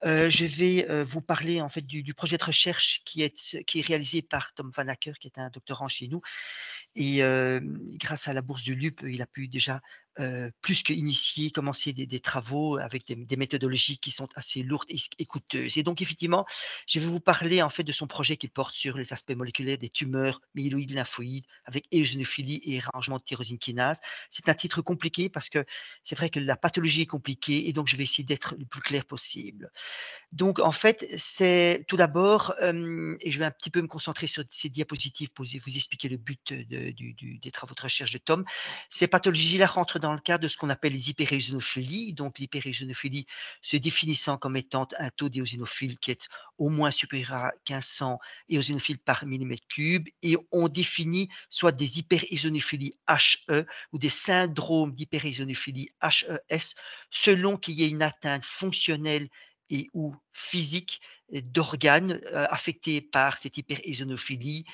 Je vais, vous parler en fait du projet de recherche qui est réalisé par Tom Vanacker, qui est un doctorant chez nous et grâce à la bourse du LUP, il a pu déjà, plus qu'initier, commencer des travaux avec des méthodologies qui sont assez lourdes et coûteuses et donc effectivement, je vais vous parler en fait de son projet qui porte sur les aspects moléculaires des tumeurs myéloïdes lymphoïdes avec éosinophilie et rangement de tyrosine kinase. C'est un titre compliqué parce que c'est vrai que la pathologie est compliquée et donc je vais essayer d'être le plus clair possible. Donc en fait, c'est tout d'abord, et je vais un petit peu me concentrer sur ces diapositives pour vous expliquer le but des travaux de recherche de Tom. Ces pathologies-là rentrent dans le cadre de ce qu'on appelle les hyperéosinophilies. Donc l'hyperéosinophilie se définissant comme étant un taux d'éosinophiles qui est au moins supérieur à 1500 éosinophiles par millimètre cube et on définit soit des hyperéosinophilies HE ou des syndromes d'hyperéosinophilie HES selon qu'il y ait une atteinte fonctionnelle et ou physique d'organes, affectés par cette hyperéosinophilie,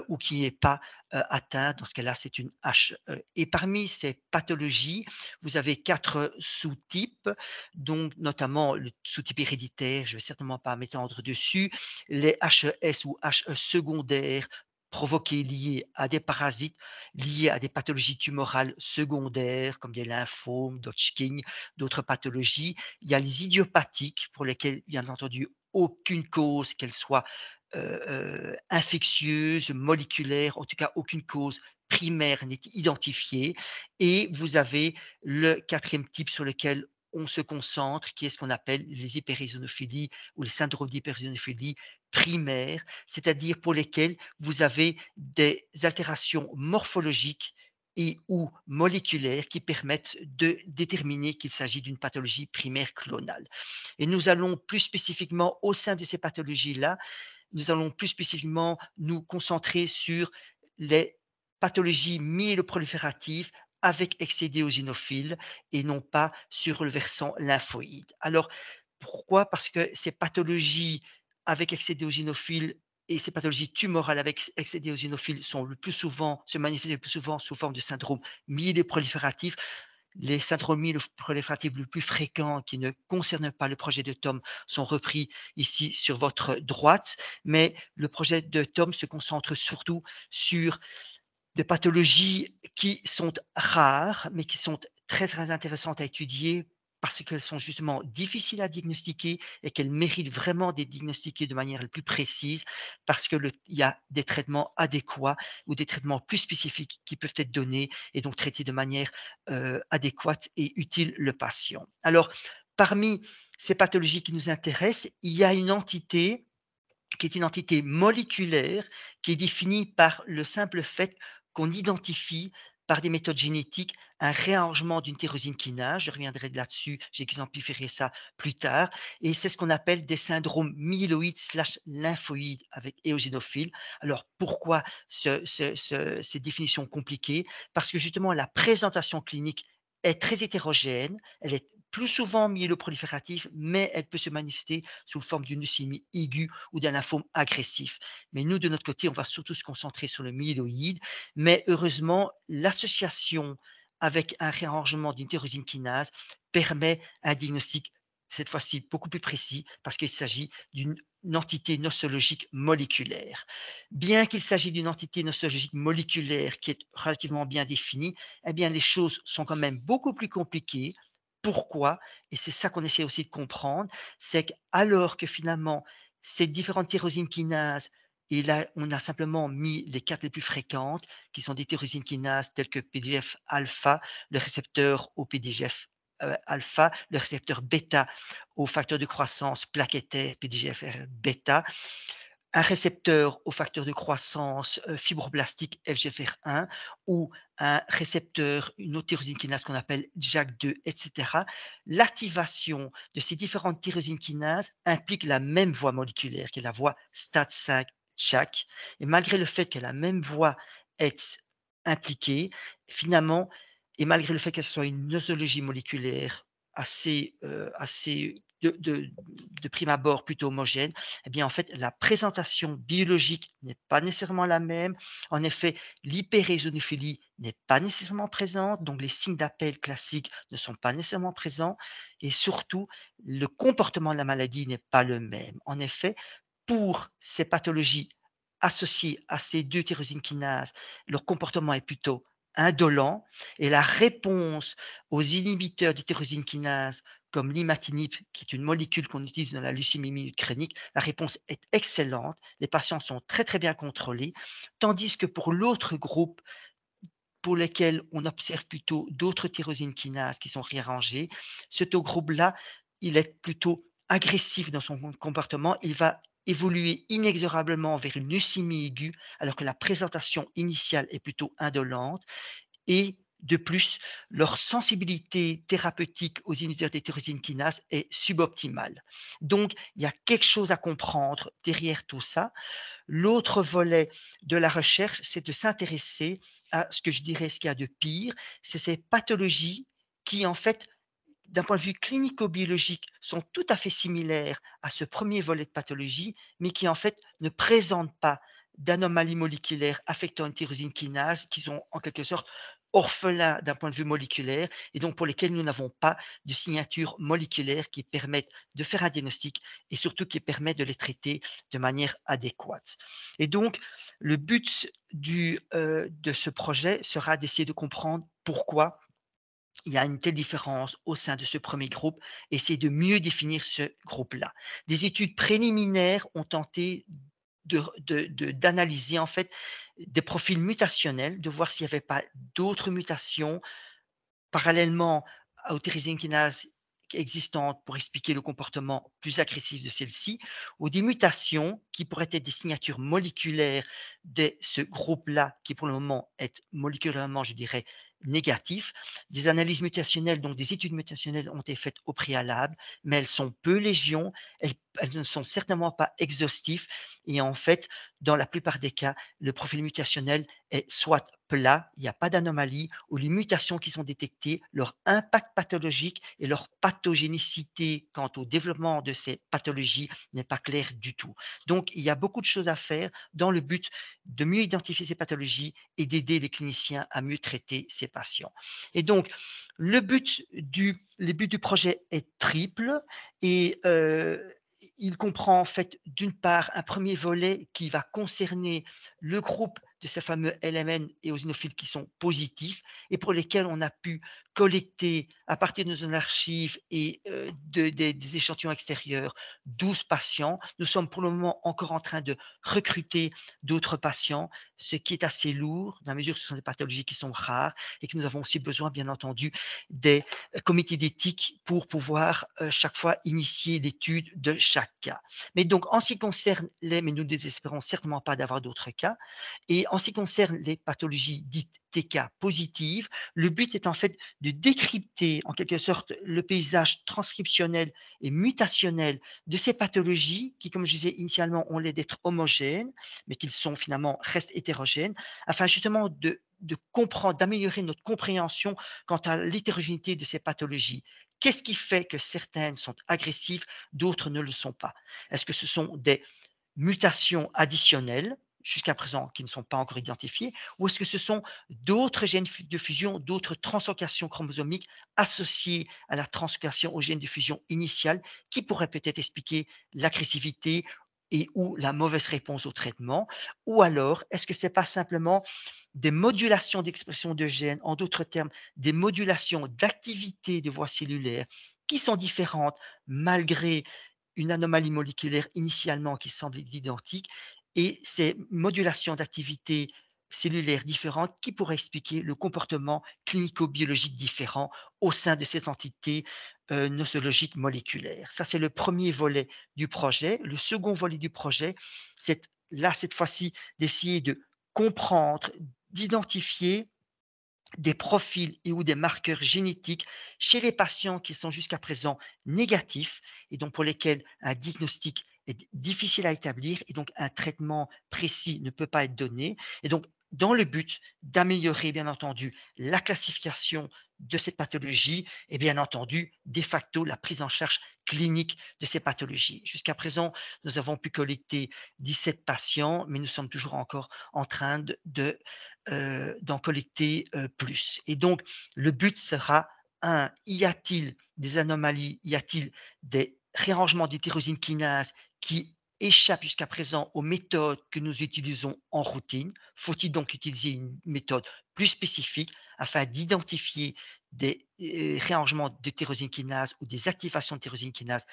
ou qui n'est pas, atteint. Dans ce cas-là, c'est une HE et parmi ces pathologies, vous avez 4 sous-types, donc notamment le sous-type héréditaire, je ne vais certainement pas m'étendre dessus, les HES ou HE secondaires provoqués liés à des parasites, liés à des pathologies tumorales secondaires comme des lymphomes, d'Hodgkin, d'autres pathologies. Il y a les idiopathiques pour lesquelles, bien entendu, aucune cause, qu'elle soit infectieuse, moléculaire, en tout cas aucune cause primaire n'est identifiée. Et vous avez le quatrième type sur lequel on se concentre, qui est ce qu'on appelle les hyperéosinophilies ou les syndromes d'hyperéosinophilie primaires, c'est-à-dire pour lesquels vous avez des altérations morphologiques et ou moléculaires qui permettent de déterminer qu'il s'agit d'une pathologie primaire clonale. Et nous allons plus spécifiquement au sein de ces pathologies-là nous allons plus spécifiquement nous concentrer sur les pathologies myéloprolifératives avec excès d'éosinophils et non pas sur le versant lymphoïde. Alors, pourquoi? Parce que ces pathologies avec excès d'éosinophils et ces pathologies tumorales avec excès d'éosinophils sont le plus souvent se manifestent le plus souvent sous forme de syndrome myéloprolifératif. Les syndromes prolifératifs les plus fréquents qui ne concernent pas le projet de Tom sont repris ici sur votre droite, mais le projet de Tom se concentre surtout sur des pathologies qui sont rares, mais qui sont très, très intéressantes à étudier parce qu'elles sont justement difficiles à diagnostiquer et qu'elles méritent vraiment d'être diagnostiquées de manière la plus précise parce que il y a des traitements adéquats ou des traitements plus spécifiques qui peuvent être donnés et donc traiter de manière adéquate et utile le patient. Alors, parmi ces pathologies qui nous intéressent, il y a une entité qui est une entité moléculaire qui est définie par le simple fait qu'on identifie par des méthodes génétiques un réarrangement d'une tyrosine kinase. Je reviendrai là-dessus, j'exemplifierai ça plus tard. Et c'est ce qu'on appelle des syndromes myéloïdes slash lymphoïdes avec éosinophiles. Alors pourquoi ces définitions compliquées? Parce que justement la présentation clinique est très hétérogène, elle est plus souvent myéloproliférative, mais elle peut se manifester sous forme d'une leucémie aiguë ou d'un lymphome agressif. Mais nous, de notre côté, on va surtout se concentrer sur le myéloïde. Mais heureusement, l'association avec un réarrangement d'une tyrosine kinase permet un diagnostic, cette fois-ci beaucoup plus précis, parce qu'il s'agit d'une entité nosologique moléculaire. Bien qu'il s'agisse d'une entité nosologique moléculaire qui est relativement bien définie, eh bien les choses sont quand même beaucoup plus compliquées. Pourquoi? Et c'est ça qu'on essaie aussi de comprendre, c'est qu'alors que finalement ces différentes tyrosines kinases et là, on a simplement mis les 4 les plus fréquentes, qui sont des tyrosines kinases telles que PDGF alpha, le récepteur au PDGF alpha, le récepteur bêta au facteur de croissance plaquettaire PDGFR bêta, un récepteur au facteur de croissance fibroblastique FGFR1 ou un récepteur, une autre tyrosine kinase qu'on appelle JAK2, etc. L'activation de ces différentes tyrosines kinases implique la même voie moléculaire, qui est la voie STAT5 JAK. Et malgré le fait que la même voie est impliquée, finalement, et malgré le fait que ce soit une nosologie moléculaire assez de prime abord plutôt homogène, eh bien, en fait, la présentation biologique n'est pas nécessairement la même. En effet, l'hyperéosinophilie n'est pas nécessairement présente, donc les signes d'appel classiques ne sont pas nécessairement présents et surtout, le comportement de la maladie n'est pas le même. En effet, pour ces pathologies associées à ces 2 tyrosine kinases, leur comportement est plutôt indolent et la réponse aux inhibiteurs de tyrosine kinase comme l'imatinib, qui est une molécule qu'on utilise dans la leucémie myélique chronique, la réponse est excellente. Les patients sont très, très bien contrôlés. Tandis que pour l'autre groupe, pour lesquels on observe plutôt d'autres tyrosine kinases qui sont réarrangées, ce groupe-là, il est plutôt agressif dans son comportement. Il va évoluer inexorablement vers une leucémie aiguë, alors que la présentation initiale est plutôt indolente. Et de plus, leur sensibilité thérapeutique aux inhibiteurs des tyrosine kinase est suboptimale. Donc, il y a quelque chose à comprendre derrière tout ça. L'autre volet de la recherche, c'est de s'intéresser à ce que je dirais ce qu'il y a de pire, c'est ces pathologies qui, en fait, d'un point de vue clinico-biologique, sont tout à fait similaires à ce premier volet de pathologie, mais qui en fait ne présentent pas d'anomalies moléculaires affectant une tyrosine kinase, qui sont en quelque sorte orphelins d'un point de vue moléculaire et donc pour lesquels nous n'avons pas de signature moléculaire qui permettent de faire un diagnostic et surtout qui permettent de les traiter de manière adéquate. Et donc, le but de ce projet sera d'essayer de comprendre pourquoi il y a une telle différence au sein de ce premier groupe, essayer de mieux définir ce groupe-là. Des études préliminaires ont tenté d'analyser en fait des profils mutationnels, de voir s'il n'y avait pas d'autres mutations parallèlement aux tyrosine kinases existantes pour expliquer le comportement plus agressif de celle-ci, ou des mutations qui pourraient être des signatures moléculaires de ce groupe-là, qui pour le moment est moléculairement, je dirais, négatif. Des analyses mutationnelles, donc des études mutationnelles ont été faites au préalable, mais elles sont peu légion, elles ne sont certainement pas exhaustives, et en fait, dans la plupart des cas, le profil mutationnel est soit plat, il n'y a pas d'anomalie, ou les mutations qui sont détectées, leur impact pathologique et leur pathogénicité quant au développement de ces pathologies n'est pas clair du tout. Donc, il y a beaucoup de choses à faire dans le but de mieux identifier ces pathologies et d'aider les cliniciens à mieux traiter ces patients. Et donc, le but du projet est triple et il comprend en fait d'une part un premier volet qui va concerner le groupe de ces fameux LMN et eosinophiles qui sont positifs et pour lesquels on a pu collecter à partir de nos archives et des échantillons extérieurs 12 patients. Nous sommes pour le moment encore en train de recruter d'autres patients, ce qui est assez lourd dans la mesure où ce sont des pathologies qui sont rares et que nous avons aussi besoin, bien entendu, des comités d'éthique pour pouvoir chaque fois initier l'étude de chaque cas. Mais donc, en ce qui concerne mais nous ne désespérons certainement pas d'avoir d'autres cas, et en ce qui concerne les pathologies dites TK positives, le but est en fait de décrypter en quelque sorte le paysage transcriptionnel et mutationnel de ces pathologies qui, comme je disais initialement, ont l'air d'être homogènes, mais qu'ils sont finalement restent hétérogènes, afin justement de comprendre, d'améliorer notre compréhension quant à l'hétérogénéité de ces pathologies. Qu'est-ce qui fait que certaines sont agressives, d'autres ne le sont pas? Est-ce que ce sont des mutations additionnelles, jusqu'à présent qui ne sont pas encore identifiées, ou est-ce que ce sont d'autres gènes de fusion, d'autres translocations chromosomiques associées à la translocation au gène de fusion initiale qui pourraient peut-être expliquer l'agressivité et ou la mauvaise réponse au traitement? Ou alors, est-ce que ce n'est pas simplement des modulations d'expression de gènes, en d'autres termes, des modulations d'activité de voies cellulaires qui sont différentes malgré une anomalie moléculaire initialement qui semble identique et ces modulations d'activité cellulaire différentes qui pourraient expliquer le comportement clinico-biologique différent au sein de cette entité nosologique moléculaire. Ça, c'est le premier volet du projet. Le second volet du projet, c'est là, cette fois-ci, d'essayer de comprendre, d'identifier des profils et ou des marqueurs génétiques chez les patients qui sont jusqu'à présent négatifs et donc pour lesquels un diagnostic est difficile à établir et donc un traitement précis ne peut pas être donné. Et donc dans le but d'améliorer, bien entendu, la classification de cette pathologie et bien entendu, de facto, la prise en charge clinique de ces pathologies. Jusqu'à présent, nous avons pu collecter 17 patients, mais nous sommes toujours encore en train d'en collecter plus. Et donc, le but sera, un, y a-t-il des anomalies, y a-t-il des réarrangements du tyrosine kinase qui échappent jusqu'à présent aux méthodes que nous utilisons en routine? Faut-il donc utiliser une méthode plus spécifique afin d'identifier des réarrangements de tyrosine kinase ou des activations de tyrosine kinase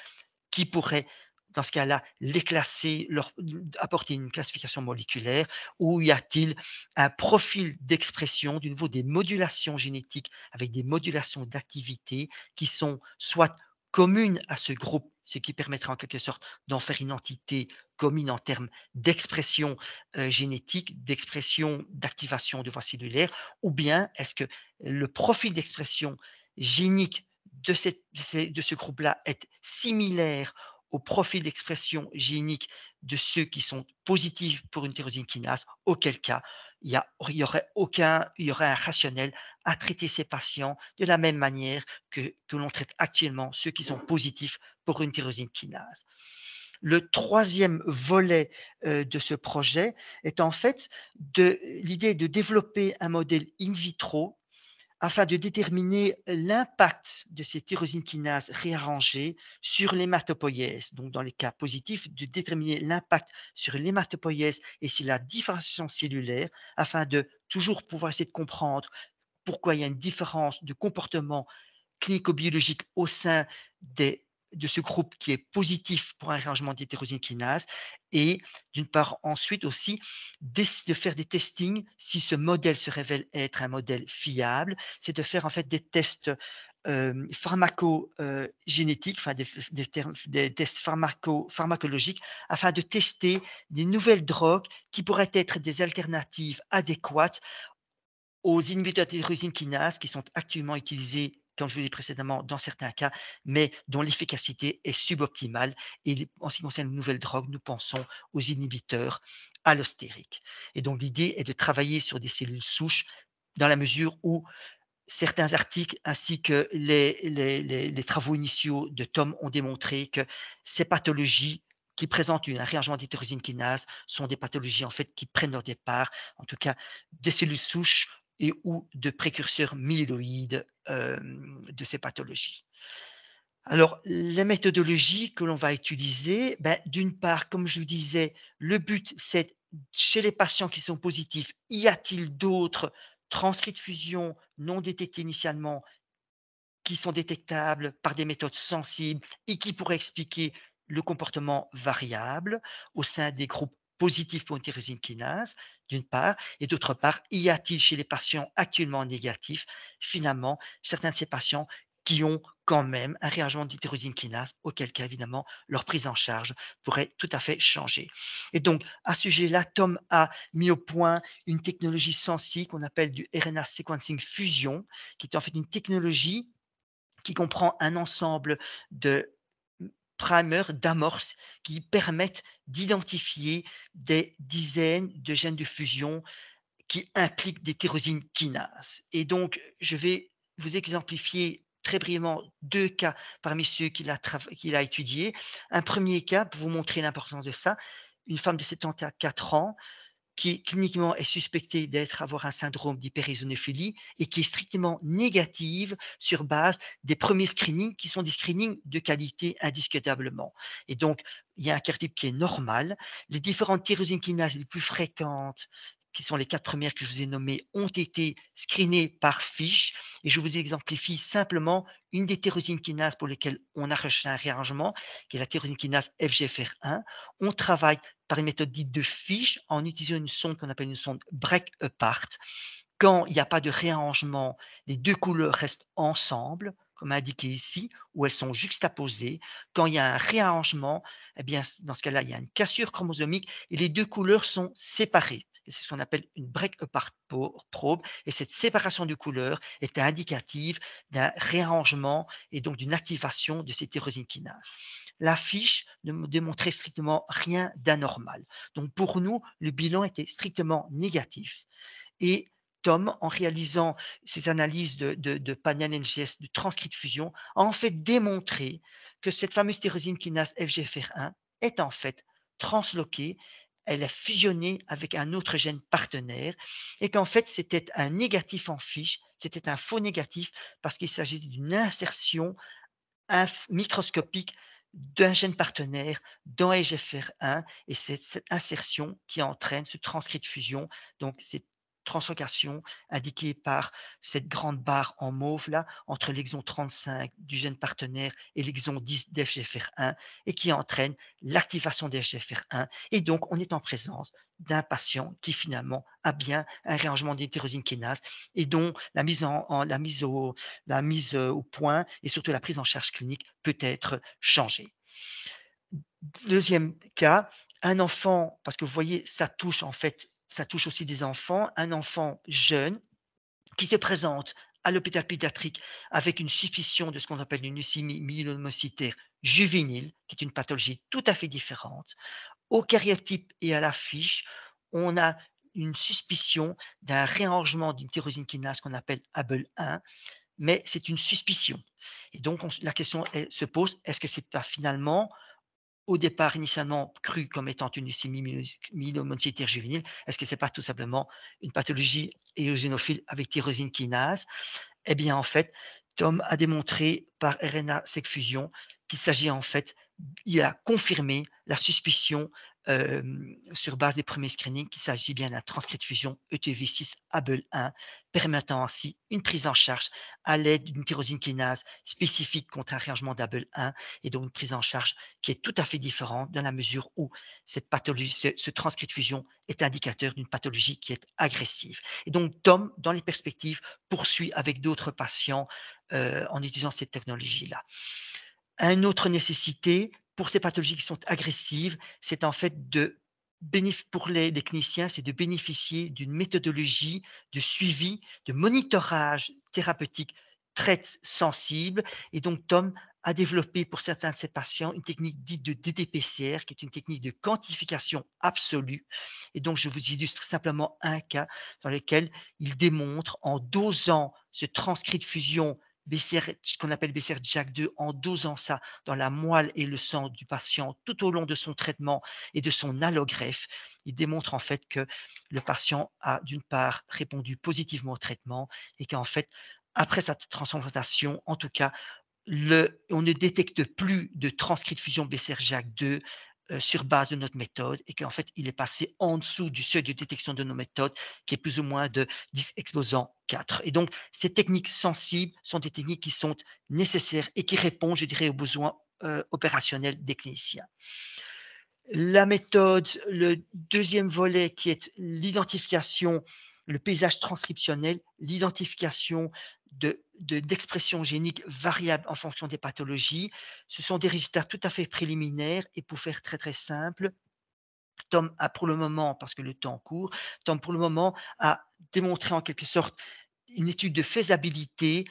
qui pourraient, dans ce cas-là, les classer, leur apporter une classification moléculaire? Ou y a-t-il un profil d'expression, du niveau des modulations génétiques avec des modulations d'activité qui sont soit communes à ce groupe, ce qui permettrait en quelque sorte d'en faire une entité commune en termes d'expression génétique, d'expression d'activation de voies cellulaires, ou bien est-ce que le profil d'expression génique de ce groupe-là est similaire au profil d'expression génique de ceux qui sont positifs pour une tyrosine kinase, auquel cas il y aurait un rationnel à traiter ces patients de la même manière que l'on traite actuellement ceux qui sont positifs pour une tyrosine kinase. Le troisième volet de ce projet est en fait l'idée de développer un modèle in vitro afin de déterminer l'impact de ces tyrosines kinases réarrangées sur l'hématopoïèse. Donc, dans les cas positifs, de déterminer l'impact sur l'hématopoïèse et sur la différenciation cellulaire afin de toujours pouvoir essayer de comprendre pourquoi il y a une différence de comportement clinico-biologique au sein de ce groupe qui est positif pour un réarrangement d'hétérosine kinase et d'une part ensuite aussi de faire des testings si ce modèle se révèle être un modèle fiable, c'est de faire en fait des tests génétiques, enfin des tests pharmacologiques afin de tester des nouvelles drogues qui pourraient être des alternatives adéquates aux inhibiteurs de tyrosine kinase qui sont actuellement utilisés, comme je vous l'ai dit précédemment, dans certains cas, mais dont l'efficacité est suboptimale. Et en ce qui concerne les nouvelles drogues, nous pensons aux inhibiteurs allostériques. Et donc l'idée est de travailler sur des cellules souches dans la mesure où certains articles ainsi que les travaux initiaux de Tom ont démontré que ces pathologies qui présentent un réarrangement des tyrosine kinase sont des pathologies en fait qui prennent leur départ, en tout cas des cellules souches et ou de précurseurs myéloïdes de ces pathologies. Alors, les méthodologies que l'on va utiliser, ben, d'une part, comme je vous disais, le but, c'est chez les patients qui sont positifs, y a-t-il d'autres transcrits de fusion non détectés initialement qui sont détectables par des méthodes sensibles et qui pourraient expliquer le comportement variable au sein des groupes positifs pour une tyrosine kinase, d'une part, et d'autre part, y a-t-il chez les patients actuellement négatifs, finalement, certains de ces patients qui ont quand même un réarrangement de tyrosine kinase, auquel cas, évidemment, leur prise en charge pourrait tout à fait changer. Et donc, à ce sujet-là, Tom a mis au point une technologie sensible qu'on appelle du RNA sequencing fusion, qui est en fait une technologie qui comprend un ensemble de primers, d'amorces qui permettent d'identifier des dizaines de gènes de fusion qui impliquent des tyrosines kinases. Et donc, je vais vous exemplifier très brièvement 2 cas parmi ceux qu'il a étudiés. Un premier cas, pour vous montrer l'importance de ça, une femme de 74 ans qui cliniquement est suspectée avoir un syndrome d'hyperisonophilie et qui est strictement négative sur base des premiers screenings qui sont des screenings de qualité indiscutablement. Et donc, il y a un cariotype qui est normal. Les différentes tyrosines kinases les plus fréquentes, qui sont les 4 premières que je vous ai nommées, ont été screenées par fiche. Et je vous exemplifie simplement une des tyrosines kinases pour lesquelles on a recherché un réarrangement, qui est la tyrosine kinase FGFR1. On travaille par une méthode dite de fiche en utilisant une sonde qu'on appelle une sonde break apart. Quand il n'y a pas de réarrangement, les deux couleurs restent ensemble. comme indiqué ici, où elles sont juxtaposées. Quand il y a un réarrangement, eh bien, dans ce cas-là, il y a une cassure chromosomique et les 2 couleurs sont séparées. Et c'est ce qu'on appelle une break apart probe et cette séparation de couleurs est indicative d'un réarrangement et donc d'une activation de ces tyrosine kinases. La fiche ne me démontrait strictement rien d'anormal. Donc pour nous, le bilan était strictement négatif. Et Tom, en réalisant ses analyses de panel NGS de transcrits de fusion, a en fait démontré que cette fameuse tyrosine kinase FGFR1 est en fait transloquée, elle est fusionnée avec un autre gène partenaire et qu'en fait c'était un négatif en fiche, c'était un faux négatif parce qu'il s'agit d'une insertion microscopique d'un gène partenaire dans FGFR1 et c'est cette insertion qui entraîne ce transcrit de fusion, donc cette translocation indiquée par cette grande barre en mauve là, entre l'exon 35 du gène partenaire et l'exon 10 d'FGFR1 et qui entraîne l'activation d'FGFR1 et donc on est en présence d'un patient qui finalement a bien un réarrangement d'hétérosine kinase et dont la mise au point et surtout la prise en charge clinique peut être changée. Deuxième cas, un enfant, parce que vous voyez, ça touche en fait, ça touche aussi des enfants, un enfant jeune qui se présente à l'hôpital pédiatrique avec une suspicion de ce qu'on appelle une leucémie myélomocytaire juvénile, qui est une pathologie tout à fait différente. Au karyotype et à la fiche, on a une suspicion d'un réarrangement d'une tyrosine kinase qu'on appelle ABL1, mais c'est une suspicion. Et donc, la question se pose, est-ce que c'est pas finalement, au départ, initialement cru comme étant une leucémie myélomocytaire juvénile, est-ce que c'est pas tout simplement une pathologie éosinophile avec tyrosine kinase? Eh bien, en fait, Tom a démontré par RNA-seq fusion qu'il s'agit en fait, il a confirmé la suspicion sur base des premiers screenings qu'il s'agit bien d'un transcrit de fusion ETV6 ABL1, permettant ainsi une prise en charge à l'aide d'une tyrosine kinase spécifique contre un réarrangement d'ABL1 et donc une prise en charge qui est tout à fait différente dans la mesure où cette pathologie, ce transcrit de fusion est indicateur d'une pathologie qui est agressive. Et donc Tom, dans les perspectives, poursuit avec d'autres patients en utilisant cette technologie-là. Une autre nécessité pour ces pathologies qui sont agressives, c'est en fait pour les cliniciens, c'est de bénéficier d'une méthodologie de suivi, de monitorage thérapeutique très sensible. Et donc, Tom a développé pour certains de ses patients une technique dite de DDPCR, qui est une technique de quantification absolue. Et donc, je vous illustre simplement un cas dans lequel il démontre en dosant ce transcrit de fusion BCR, ce qu'on appelle BCR-JAK2, en dosant ça dans la moelle et le sang du patient tout au long de son traitement et de son allogreffe, il démontre en fait que le patient a d'une part répondu positivement au traitement et qu'en fait, après sa transplantation, en tout cas, on ne détecte plus de transcrit de fusion BCR-JAK2 sur base de notre méthode et qu'en fait, il est passé en dessous du seuil de détection de nos méthodes qui est plus ou moins de 10 exposants 4. Et donc, ces techniques sensibles sont des techniques qui sont nécessaires et qui répondent, je dirais, aux besoins opérationnels des cliniciens. La méthode, le deuxième volet qui est l'identification, le paysage transcriptionnel, l'identification d'expressions géniques variables en fonction des pathologies. Ce sont des résultats tout à fait préliminaires et pour faire très très simple, Tom a pour le moment, parce que le temps court, Tom pour le moment a démontré en quelque sorte une étude de faisabilité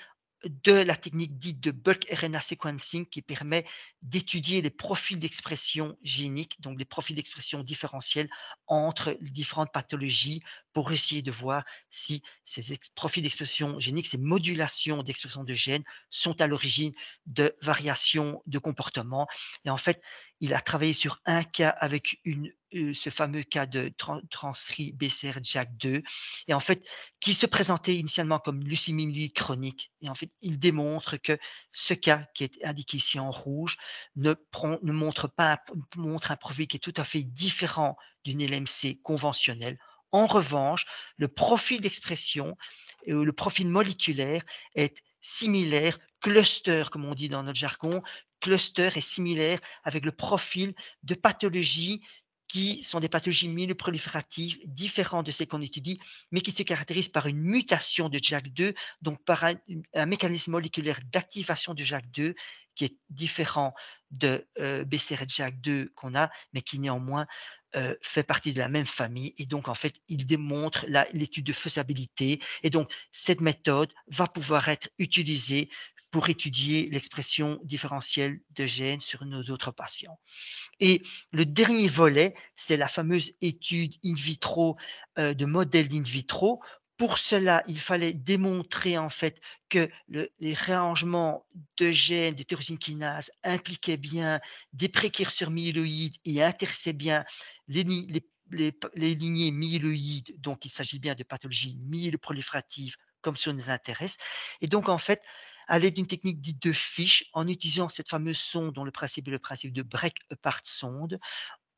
de la technique dite de bulk RNA sequencing qui permet d'étudier les profils d'expression génique, donc les profils d'expression différentiels entre les différentes pathologies pour essayer de voir si ces profils d'expression génique, ces modulations d'expression de gènes sont à l'origine de variations de comportement. Et en fait, il a travaillé sur un cas avec ce fameux cas de transcrit BCR-JAK2 et en fait, qui se présentait initialement comme leucémie myélique chronique. Et en fait, il démontre que ce cas qui est indiqué ici en rouge ne montre pas montre un profil qui est tout à fait différent d'une LMC conventionnelle. En revanche, le profil d'expression et le profil moléculaire est similaire, cluster comme on dit dans notre jargon, cluster est similaire avec le profil de pathologie qui sont des pathologies myéloprolifératives différentes de celles qu'on étudie, mais qui se caractérisent par une mutation de JAK2, donc par un mécanisme moléculaire d'activation de JAK2 qui est différent de BCR-JAK2 qu'on a, mais qui néanmoins fait partie de la même famille. Et donc, en fait, il démontre l'étude de faisabilité. Et donc, cette méthode va pouvoir être utilisée pour étudier l'expression différentielle de gènes sur nos autres patients. Et le dernier volet, c'est la fameuse étude in vitro, de modèle in vitro. Pour cela, il fallait démontrer en fait que les réarrangements de gènes de tyrosine kinase impliquaient bien des précurseurs myéloïdes et intéressaient bien les, les lignées myéloïdes. Donc, il s'agit bien de pathologies myéloprolifératives comme ça nous intéresse. Et donc, en fait, à l'aide d'une technique dite de fiche, en utilisant cette fameuse sonde dont le principe est le principe de break-apart sonde,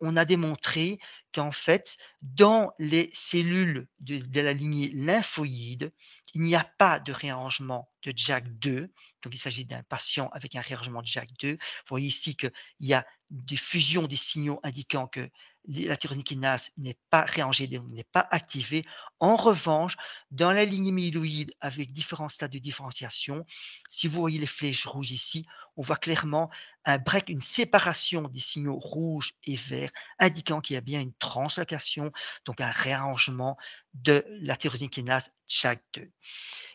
on a démontré qu'en fait, dans les cellules de la lignée lymphoïde, il n'y a pas de réarrangement de JAK2. Donc, il s'agit d'un patient avec un réarrangement de JAK2. Vous voyez ici qu'il y a des fusions des signaux indiquant que la tyrosine kinase n'est pas réarrangée, n'est pas activée. En revanche, dans la lignée myéloïde avec différents stades de différenciation, si vous voyez les flèches rouges ici, on voit clairement un break, une séparation des signaux rouges et verts, indiquant qu'il y a bien une translocation, donc un réarrangement de la tyrosine kinase JAK2.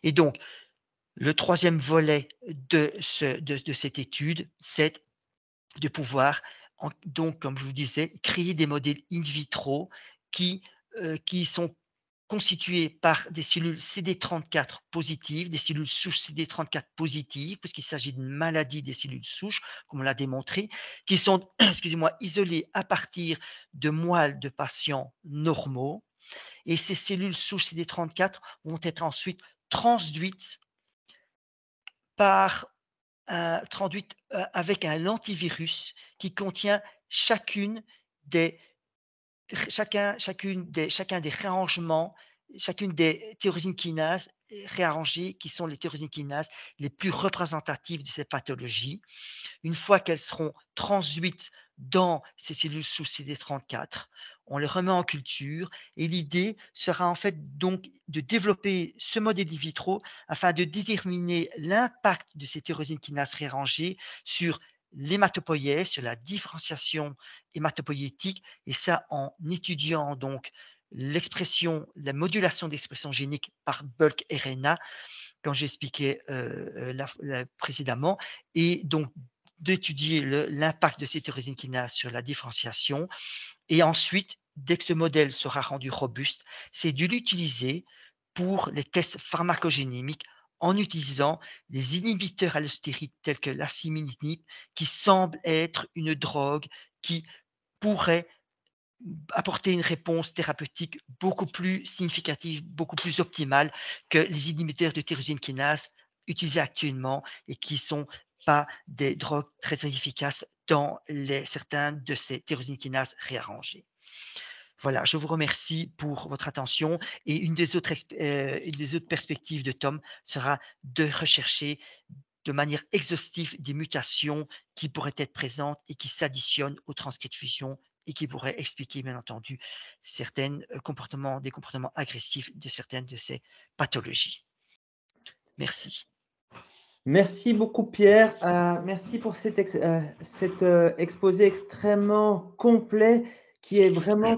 Et donc, le troisième volet de cette étude, c'est de pouvoir, donc, comme je vous disais, créer des modèles in vitro qui sont constitués par des cellules CD34 positives, des cellules souches CD34 positives, puisqu'il s'agit d'une maladie des cellules souches, comme on l'a démontré, qui sont, excusez-moi, isolées à partir de moelles de patients normaux. Et ces cellules souches CD34 vont être ensuite transduites par traduite avec un lentivirus qui contient chacune des, chacun des réarrangements, chacune des tyrosines kinases réarrangées, qui sont les tyrosines kinases les plus représentatives de ces pathologies. Une fois qu'elles seront transduites dans ces cellules sous CD34, on les remet en culture et l'idée sera en fait donc de développer ce modèle in vitro afin de déterminer l'impact de ces tyrosines kinases réarrangées sur l'hématopoïèse, sur la différenciation hématopoïétique, et ça en étudiant donc l'expression, la modulation d'expression génique par bulk RNA, comme j'expliquais précédemment, et donc d'étudier l'impact de ces tyrosine kinase sur la différenciation. Et ensuite, dès que ce modèle sera rendu robuste, c'est de l'utiliser pour les tests pharmacogénémiques en utilisant des inhibiteurs allostériques tels que l'asciminib, qui semble être une drogue qui pourrait apporter une réponse thérapeutique beaucoup plus significative, beaucoup plus optimale que les inhibiteurs de tyrosine kinase utilisés actuellement et qui ne sont pas des drogues très efficaces dans certains de ces tyrosine kinases réarrangées. Voilà, je vous remercie pour votre attention et une des autres perspectives de Tom sera de rechercher de manière exhaustive des mutations qui pourraient être présentes et qui s'additionnent aux transcrits de fusion et qui pourraient expliquer, bien entendu, des comportements agressifs de certaines de ces pathologies. Merci. Merci beaucoup Pierre, merci pour cet exposé extrêmement complet qui est vraiment